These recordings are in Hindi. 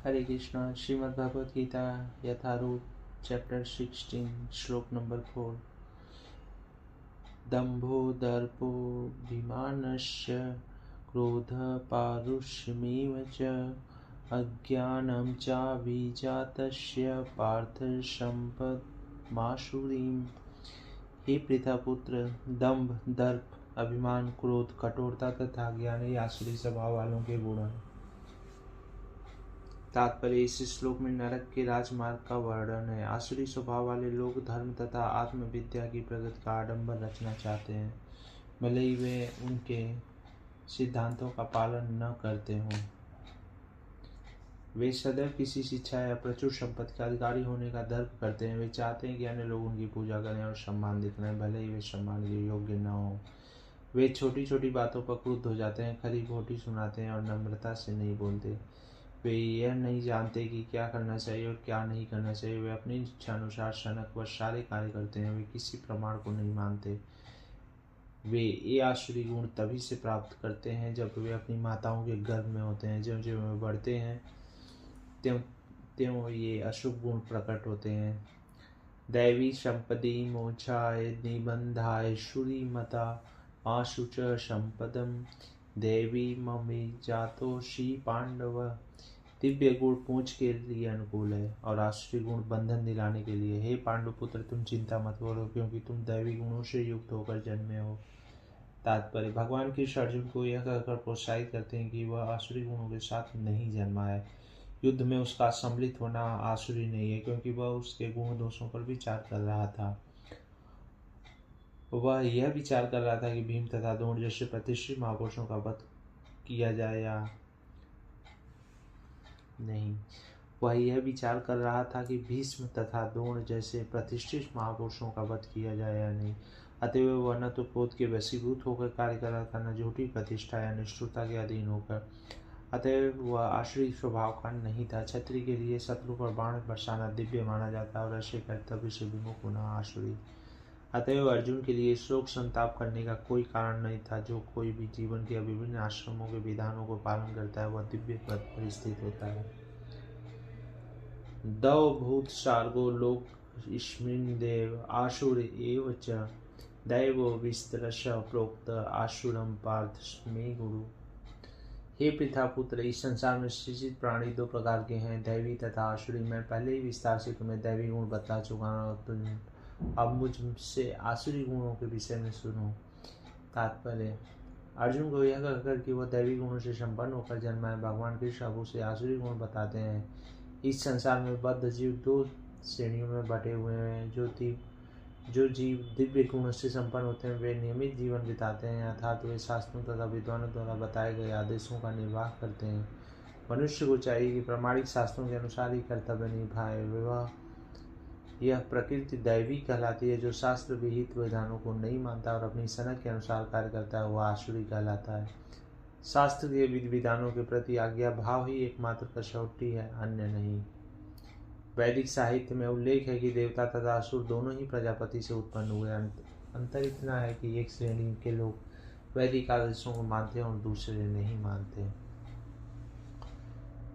हरे कृष्णा। श्रीमद् भगवद गीता यथारूप चैप्टर 16 श्लोक नंबर 4। दंभो दर्पोऽभिमानस्य क्रोध पारुष्यमेव च अज्ञानं चाभिजातस्य पार्थ सम्पदमासुरीम्। हे पृथापुत्र, दंभ, दर्प, अभिमान, क्रोध, कठोरता तथा ज्ञान ये आसुरी स्वभाव वालों के गुण हैं। तात्पर्य, इस श्लोक में नरक के राजमार्ग का वर्णन है। आसुरी स्वभाव वाले लोग धर्म तथा आत्मविद्या की प्रगति का आडंबर रचना चाहते हैं, भले ही वे उनके सिद्धांतों का पालन न करते हों। वे सदैव किसी शिक्षा या प्रचुर संपत्ति का अधिकारी होने का दर्प करते हैं। वे चाहते हैं कि अन्य लोग उनकी पूजा करें और सम्मान दिखाएं, भले ही वे सम्मान के योग्य न हो। वे छोटी छोटी बातों पर क्रुद्ध हो जाते हैं, खरी खोटी सुनाते हैं और नम्रता से नहीं बोलते। वे यह नहीं जानते कि क्या करना चाहिए और क्या नहीं करना चाहिए। वे अपनी इच्छा अनुसार सनक व सारे कार्य करते हैं। वे किसी प्रमाण को नहीं मानते। वे ये आसुरी गुण तभी से प्राप्त करते हैं जब वे अपनी माताओं के गर्भ में होते हैं। ज्यों ज्यों वे बढ़ते हैं त्यों त्यों ये अशुभ गुण प्रकट होते हैं। दैवी संपदि मोक्षाय निबंधाय श्रुतिमता आशु च संपदम देवी ममे जातोषी पांडव। दिव्य गुण पूंछ के लिए अनुकूल है और आसुरी गुण बंधन दिलाने के लिए। हे पांडुपुत्र, तुम चिंता मत करो, क्योंकि तुम दैवी गुणों से युक्त होकर जन्मे हो। तात्पर्य, भगवान कृष्ण अर्जुन को यह कहकर प्रोत्साहित करते हैं कि वह आसुरी गुणों के साथ नहीं जन्मा है। युद्ध में उसका सम्मिलित होना आसुरी नहीं है, क्योंकि वह उसके गुण दोषों पर विचार कर रहा था। वह यह विचार कर रहा था कि भीम तथा द्रोण जैसे प्रतिष्ठित महापुरुषों का वध किया जाए या नहीं। वह यह विचार कर रहा था कि भीष्म तथा द्रोण जैसे प्रतिष्ठित महापुरुषों का वध किया जाए या नहीं। अतएव वह न तो क्रोध के वशीभूत होकर कार्य कर रहा था, न झूठी प्रतिष्ठा या निष्ठुरता के अधीन होकर। अतएव वह आश्रय स्वभाव का नहीं था। क्षत्रिय के लिए शत्रु पर बाण बरसाना दिव्य माना जाता है और ऐसे कर्तव्य से विमुख होना आसुरी। अतएव अर्जुन के लिए शोक संताप करने का कोई कारण नहीं था। जो कोई भी जीवन के विभिन्न आश्रमों के विधानों को पालन करता है, वह दिव्य पद पर स्थित होता है। दौ भूत सार्गो लोक स्मिन् देव आसुर एव च दैवो विस्तरश प्रोक्त आसुरम पार्थ मे गुरु। हे पृथापुत्र, इस संसार में सृजित प्राणी दो प्रकार के हैं, दैवी तथा आसुरी। मैं पहले ही विस्तार से तुम्हें दैवी गुण बता चुका हूँ, तुम अब मुझसे आसुरी गुणों के विषय में सुनो। तात्पर्य, अर्जुन को यह कहकर कि वह दैवी गुणों से संपन्न होकर जन्मा है, भगवान कृष्ण अब उसे आसुरी गुण बताते हैं। इस संसार में बद्ध जीव दो श्रेणियों में बटे हुए हैं। जो जीव दिव्य गुणों से संपन्न होते हैं, वे नियमित जीवन बिताते हैं, अर्थात वे शास्त्रों तथा विद्वानों द्वारा बताए गए आदेशों का निर्वाह करते हैं। मनुष्य को चाहिए कि प्रामाणिक शास्त्रों के अनुसार ही कर्तव्य निभाए। वह यह प्रकृति दैवी कहलाती है। जो शास्त्र विहित विधानों को नहीं मानता और अपनी सनक के अनुसार कार्य करता है, वह आसुरी कहलाता है। शास्त्र के विधि विधानों के प्रति आज्ञा भाव ही एकमात्र कसौटी है, अन्य नहीं। वैदिक साहित्य में उल्लेख है कि देवता तथा असुर दोनों ही प्रजापति से उत्पन्न हुए। अंतर इतना है कि एक श्रेणी के लोग वैदिक आदर्शों को मानते हैं और दूसरे नहीं मानते।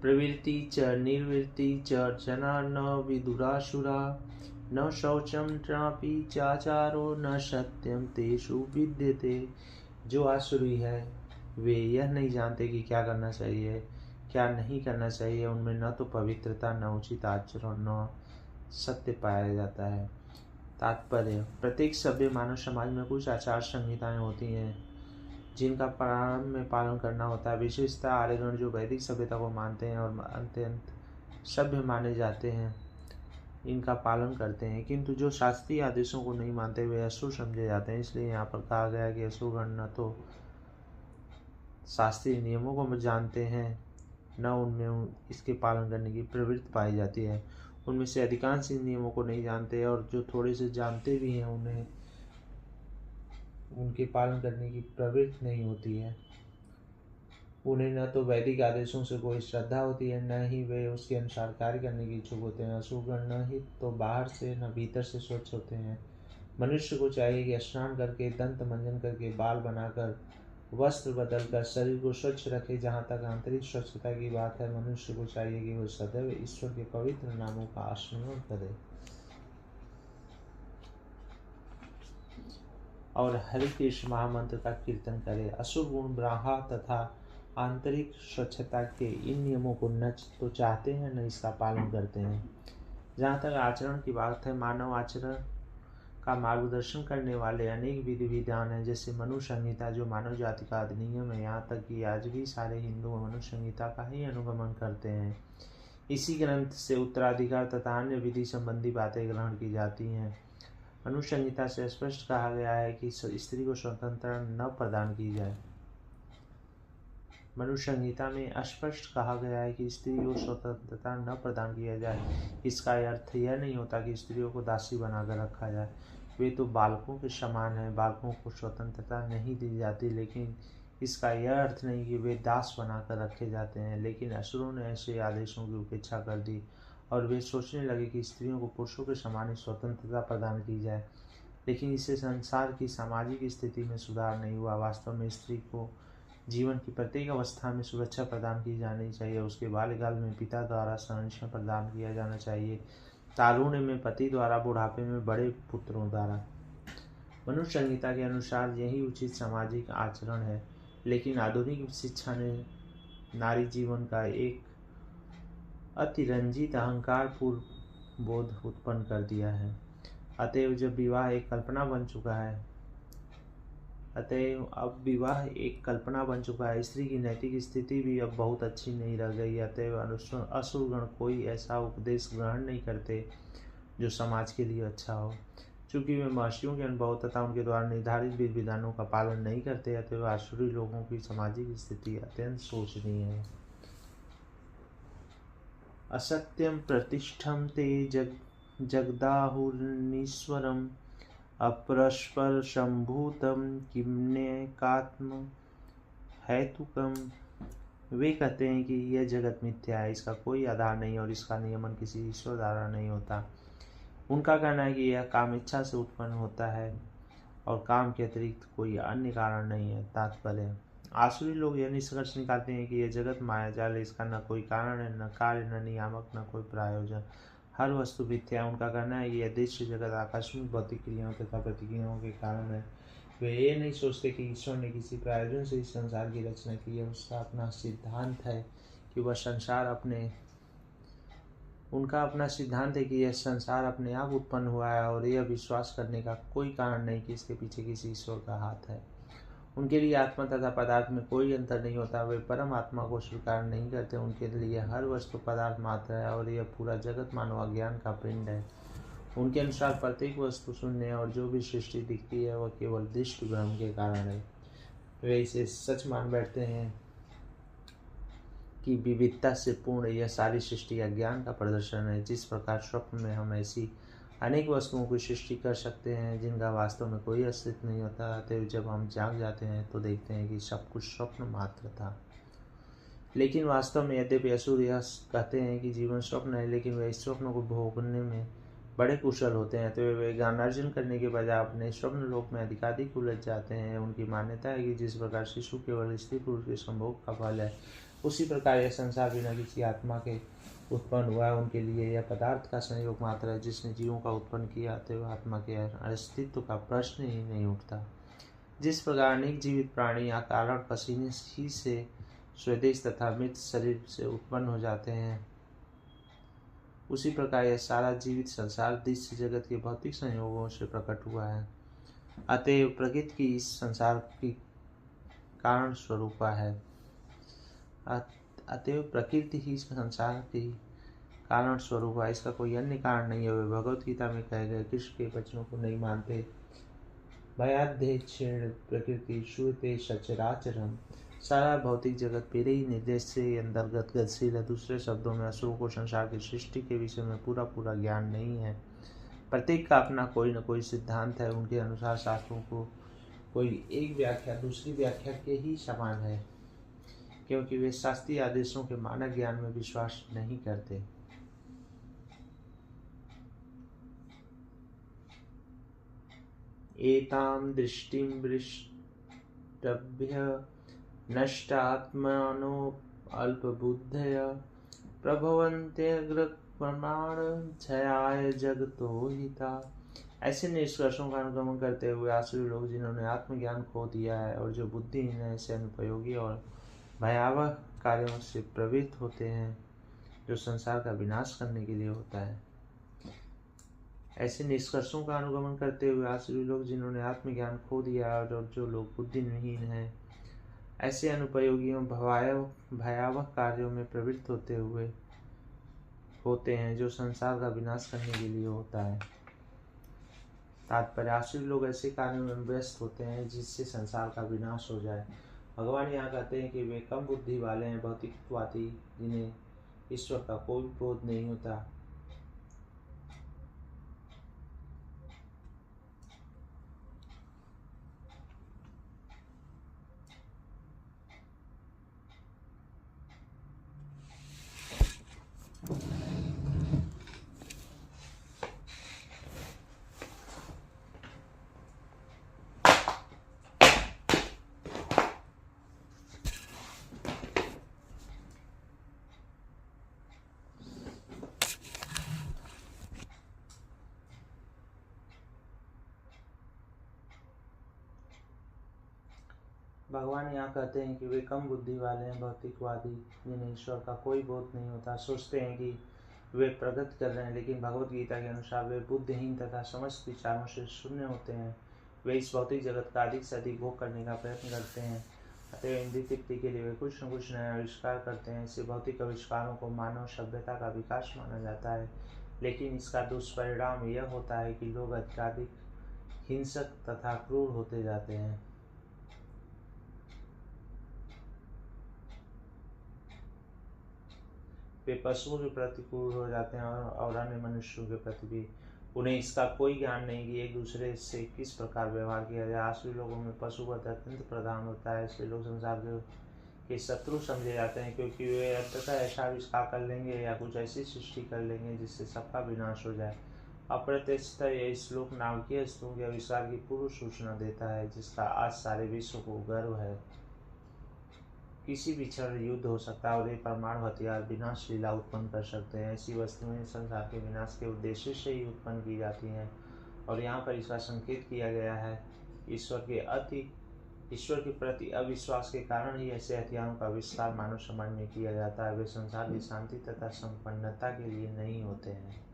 प्रवृत्ति च निर्वृत्ति च जना न विदुरासुरा न शौचम नापि चाचारो न सत्यम तेषु विद्यते। जो आसुरी है वे यह नहीं जानते कि क्या करना चाहिए क्या नहीं करना चाहिए। उनमें न तो पवित्रता, न उचित आचरण, न सत्य पाया जाता है। तात्पर्य, प्रत्येक सभ्य मानव समाज में कुछ आचार संहिताएं होती हैं जिनका प्रारंभ में पालन करना होता है। विशेषतः आर्यगण जो वैदिक सभ्यता को मानते हैं और अत्यंत सभ्य माने जाते हैं, इनका पालन करते हैं, किंतु जो शास्त्रीय आदेशों को नहीं मानते वे असुर समझे जाते हैं। इसलिए यहाँ पर कहा गया कि असुरगण न तो शास्त्रीय नियमों को जानते हैं, न उनमें इसके पालन करने की प्रवृत्ति पाई जाती है। उनमें से अधिकांश इन नियमों को नहीं जानते और जो थोड़े से जानते भी हैं, उन्हें उनके पालन करने की प्रवृत्ति नहीं होती है। उन्हें न तो वैदिक आदेशों से कोई श्रद्धा होती है, न ही वे उसके अनुसार कार्य करने की इच्छुक होते हैं। असुरगण न ही तो बाहर से न भीतर से स्वच्छ होते हैं। मनुष्य को चाहिए कि स्नान करके, दंत मंजन करके, बाल बनाकर वस्त्र बदलकर शरीर को स्वच्छ रखे। जहाँ तक आंतरिक स्वच्छता की बात है, मनुष्य को चाहिए कि वह सदैव ईश्वर के पवित्र नामों का स्मरण करे और हरे कृष्ण महामंत्र का कीर्तन करे। असुर गुण ब्राह्मण तथा आंतरिक स्वच्छता के इन नियमों को न तो चाहते हैं न इसका पालन करते हैं। जहाँ तक आचरण की बात है, मानव आचरण का मार्गदर्शन करने वाले अनेक विधि विधान हैं, जैसे मनु संहिता जो मानव जाति का अधिनियम है। यहाँ तक कि आज भी सारे हिंदू मनु संहिता का ही अनुगमन करते हैं। इसी ग्रंथ से उत्तराधिकार तथा अन्य विधि संबंधी बातें ग्रहण की जाती हैं। मनु संहिता से स्पष्ट कहा गया है कि स्त्री को स्वतंत्रता न प्रदान की जाए। मनु संहिता में स्पष्ट कहा गया है कि स्त्री को स्वतंत्रता न प्रदान किया जाए। इसका अर्थ यह नहीं होता कि स्त्रियों को दासी बनाकर रखा जाए। वे तो बालकों के समान हैं, बालकों को स्वतंत्रता नहीं दी जाती, लेकिन इसका यह अर्थ नहीं कि वे दास बनाकर रखे जाते हैं। लेकिन असुरों ने ऐसे आदेशों की उपेक्षा कर दी और वे सोचने लगे कि स्त्रियों को पुरुषों के समान ही स्वतंत्रता प्रदान की जाए। लेकिन इससे संसार की सामाजिक स्थिति में सुधार नहीं हुआ। वास्तव में स्त्री को जीवन की प्रत्येक अवस्था में सुरक्षा प्रदान की जानी चाहिए। उसके बाल्यकाल में पिता द्वारा संरक्षण प्रदान किया जाना चाहिए, तारुण्य में पति द्वारा, बुढ़ापे में बड़े पुत्रों द्वारा। मनुष्य संहिता के अनुसार यही उचित सामाजिक आचरण है। लेकिन आधुनिक शिक्षा ने नारी जीवन का एक अतिरंजित अहंकारपूर्ण बोध उत्पन्न कर दिया है। अतएव अब विवाह एक कल्पना बन चुका है। स्त्री की नैतिक स्थिति भी अब बहुत अच्छी नहीं रह गई। अतएव असुरगण कोई ऐसा उपदेश ग्रहण नहीं करते जो समाज के लिए अच्छा हो। चूंकि वे महर्षियों के अनुभव तथा उनके द्वारा निर्धारित विधि विधानों का पालन नहीं करते, अतएव आसुरी लोगों की सामाजिक स्थिति अत्यंत शोचनीय है। असत्यम प्रतिष्ठम ते जगदाहुर्नीश्वरम अपरस्पर संभूतम किम्नेकात्म हेतुकम। वे कहते हैं कि यह जगत मिथ्या है, इसका कोई आधार नहीं और इसका नियमन किसी ईश्वर द्वारा नहीं होता। उनका कहना है कि यह काम इच्छा से उत्पन्न होता है और काम के अतिरिक्त कोई अन्य कारण नहीं है। तात्पर्य, आसुरी लोग यह निष्कर्ष निकालते हैं कि यह जगत मायाजाल है, इसका न कोई कारण है, न कार्य, न नियामक, न कोई प्रायोजन, हर वस्तु मिथ्या है। उनका कहना है कि यह दृश्य जगत आकस्मिक भौतिक क्रियाओं तथा प्रतिक्रियाओं के कारण है। वे ये नहीं सोचते कि ईश्वर ने किसी प्रायोजन से इस संसार की रचना की है। उसका अपना सिद्धांत है कि यह संसार अपने आप उत्पन्न हुआ है और यह विश्वास करने का कोई कारण नहीं कि इसके पीछे किसी ईश्वर का हाथ है। उनके लिए आत्मा तथा पदार्थ में कोई अंतर नहीं होता। वे परम आत्मा को स्वीकार नहीं करते। उनके लिए हर वस्तु पदार्थ मात्र है और यह पूरा जगत मानव अज्ञान का पिंड है। उनके अनुसार प्रत्येक वस्तु शून्य है और जो भी सृष्टि दिखती है वह केवल दृष्टि भ्रम के कारण है। वे इसे सच मान बैठते हैं कि विविधता से पूर्ण यह सारी सृष्टि अज्ञान का प्रदर्शन है। जिस प्रकार स्वप्न में हम ऐसी अनेक वस्तुओं की सृष्टि कर सकते हैं जिनका वास्तव में कोई अस्तित्व नहीं होता, अतएव जब हम जाग जाते हैं तो देखते हैं कि सब कुछ स्वप्न मात्र था। लेकिन वास्तव में यद्यपि असुर यह कहते हैं कि जीवन स्वप्न है, लेकिन वे इस स्वप्न को भोगने में बड़े कुशल होते हैं। तो वे ज्ञानार्जन करने के बजाय अपने स्वप्न लोक में अधिकाधिक उलझ जाते हैं। उनकी मान्यता है कि जिस प्रकार शिशु केवल स्त्री पुरुष के संभोग का फल है, उसी प्रकार यह संसार बिना किसी आत्मा के उत्पन्न हुआ है। उनके लिए यह पदार्थ का संयोग मात्र है जिसने जीवों का उत्पन्न किया, तो आत्मा के अस्तित्व का प्रश्न ही नहीं उठता। जिस प्रकार अनेक जीवित प्राणी अकारण पसीने ही से स्वदेश तथा मृत शरीर से उत्पन्न हो जाते हैं, उसी प्रकार यह सारा जीवित संसार दृश्य जगत के भौतिक संयोगों से प्रकट हुआ है। अतएव प्रकृति की इस संसार की कारण स्वरूपा है। अतएव प्रकृति ही संसार की कारण स्वरूप है, इसका कोई अन्य कारण नहीं है। वे भगवत गीता में कहे गए कृष्ण के वचनों को नहीं मानते। भयाध्यक्षेण प्रकृति श्रूयते सचराचरम। सारा भौतिक जगत मेरे ही निर्देश से अंतर्गत गतिशील है। दूसरे शब्दों में असुरों को संसार की सृष्टि के विषय में पूरा ज्ञान नहीं है। प्रत्येक का अपना कोई न कोई सिद्धांत है। उनके अनुसार शास्त्रों को कोई एक व्याख्या दूसरी व्याख्या के ही समान है, क्योंकि वे शास्त्रीय आदेशों के मानक ज्ञान में विश्वास नहीं करते। एताम दृष्टिम नष्टात्मनो अल्पबुद्धय प्रभवन्त्यग्रप्रमाण क्षयाय जगतो हिता। ऐसे निष्कर्षों का अनुगमन करते हुए आसुरी लोग जिन्होंने आत्मज्ञान खो दिया है और जो बुद्धिहीन है, ऐसे अनुपयोगी और भयावह कार्यों से प्रवृत्त होते हैं जो संसार का विनाश करने के लिए होता है। ऐसे निष्कर्षों का अनुगमन करते हुए आसुरी लोग जिन्होंने आत्मज्ञान खो दिया है और जो लोग बुद्धिहीन हैं, ऐसे अनुपयोगी और भयावह कार्यों में प्रवृत्त होते हैं जो संसार का विनाश करने के लिए होता है। तात्पर्य, आसुरी लोग ऐसे कार्यों में व्यस्त होते हैं जिससे संसार का विनाश हो जाए। भगवान यहाँ कहते हैं कि वे कम बुद्धि वाले हैं, भौतिकवादी, जिन्हें ईश्वर का कोई बोध नहीं होता। भगवान यहाँ कहते हैं कि वे कम बुद्धि वाले हैं, भौतिकवादी, जिन्हें ईश्वर का कोई बोध नहीं होता। सोचते हैं कि वे प्रगति कर रहे हैं, लेकिन भगवत गीता के अनुसार वे बुद्धिहीन तथा समस्त विचारों से शून्य होते हैं। वे इस भौतिक जगत का अधिक से अधिक भोग करने का प्रयत्न करते हैं, अतः इंद्रिय तृप्ति के लिए वे कुछ न कुछ नया आविष्कार करते हैं। ऐसे भौतिक आविष्कारों को मानव सभ्यता का विकास माना जाता है, लेकिन इसका दुष्परिणाम यह होता है कि लोग अधिकाधिक हिंसक तथा क्रूर होते जाते हैं। वे पशुओं के प्रति क्रूर हो जाते हैं और अन्य मनुष्यों के प्रति भी। उन्हें इसका कोई ज्ञान नहीं कि एक दूसरे से किस प्रकार व्यवहार किया जाए। आसुरी लोगों में पशुवध अत्यंत प्रधान होता है। इसलिए लोग संसार के शत्रु समझे जाते हैं, क्योंकि वे अंततः ऐसा आविष्कार कर लेंगे या कुछ ऐसी सृष्टि कर लेंगे जिससे सबका विनाश हो जाए। अप्रत्यक्षतः यह श्लोक नाभिकीय वस्तुओं के आविष्कार की पूर्व सूचना देता है, जिसका आज सारे विश्व को गर्व है। किसी भी क्षण युद्ध हो सकता है और ये परमाणु हथियार विनाश लीला उत्पन्न कर सकते हैं। ऐसी वस्तुएं संसार के विनाश के उद्देश्य से ही उत्पन्न की जाती हैं और यहाँ पर इसका संकेत किया गया है। ईश्वर के प्रति अविश्वास के कारण ही ऐसे हथियारों का आविष्कार मानव समाज में किया जाता है। वे संसार की शांति तथा संपन्नता के लिए नहीं होते हैं।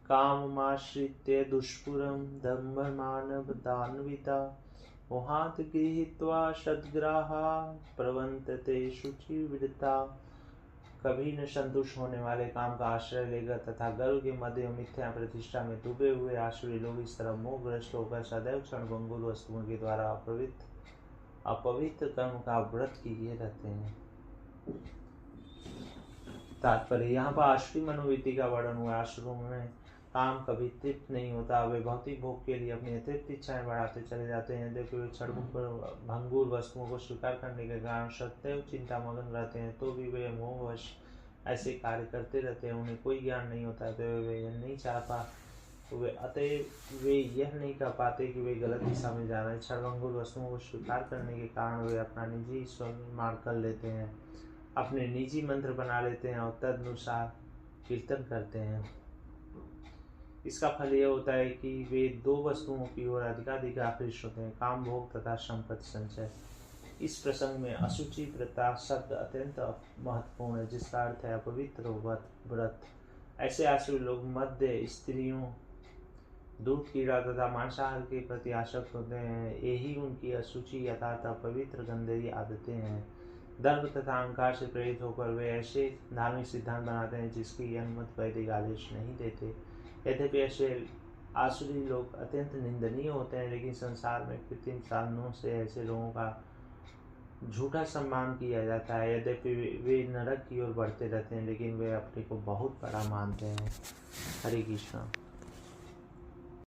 काममाश्रित्य दुष्पुरं दम्भमानवदान्विता मोहात् गृहीत्वा सद्ग्राहा प्रवन्तते शुचिवृता। कभी न संतुष्ट होने वाले काम का आश्रय लेकर तथा गर्व के मध्य मिथ्या प्रतिष्ठा में डूबे हुए आसुरी लोग इस तरह मोहग्रस्त होकर सदैव क्षणभंगुर वस्तुओं के द्वारा अपवित्र कर्म का व्रत किए रहते हैं। तात्पर्य, यहाँ पर आसुरी मनोवृत्ति का वर्णन हुआ। आसुरों में काम कभी तृप्त नहीं होता। वे भौतिक भोग के लिए अपनी अतिरिक्त इच्छाएं बढ़ाते चले जाते हैं। यद्यपि वे क्षणभंगुर वस्तुओं को स्वीकार करने के कारण सदैव चिंतामग्न रहते हैं, तो भी वे मोहवश ऐसे कार्य करते रहते हैं। उन्हें कोई ज्ञान नहीं होता, तो वे यह नहीं वे यह नहीं कह पाते कि वे गलत दिशा में जा रहे हैं। क्षणभंगुर वस्तुओं को स्वीकार करने के कारण वे अपना निजी ईश्वर निर्माण कर लेते हैं, अपने निजी मंत्र बना लेते हैं और तदनुसार कीर्तन करते हैं। इसका फल यह होता है कि वे दो वस्तुओं की ओर अधिकाधिक आकृष्ट होते हैं, काम भोग तथा संपत्ति संचय। इस प्रसंग में अशुचि व्रता शब्द अत्यंत महत्वपूर्ण है, जिसका अर्थ है अपवित्र व्रत। ऐसे आसुरी लोग मध्य स्त्रियों, दूध, कीड़ा तथा मांसाहार के प्रति आसक्त होते हैं। यही उनकी अशुचि यथार्थ अपवित्र गंदगी आदतें हैं। धर्म तथा अहंकार से प्रेरित होकर वे ऐसे धार्मिक सिद्धांत बनाते हैं जिसकी अनुमति वैदिक आदेश नहीं देते। यद्यपि ऐसे आसुरी लोग अत्यंत निंदनीय होते हैं, लेकिन संसार में कृत्रिम साधनों से ऐसे लोगों का झूठा सम्मान किया जाता है। यद्यपि वे नरक की ओर बढ़ते रहते हैं, लेकिन वे अपने को बहुत बड़ा मानते हैं। हरे कृष्णा।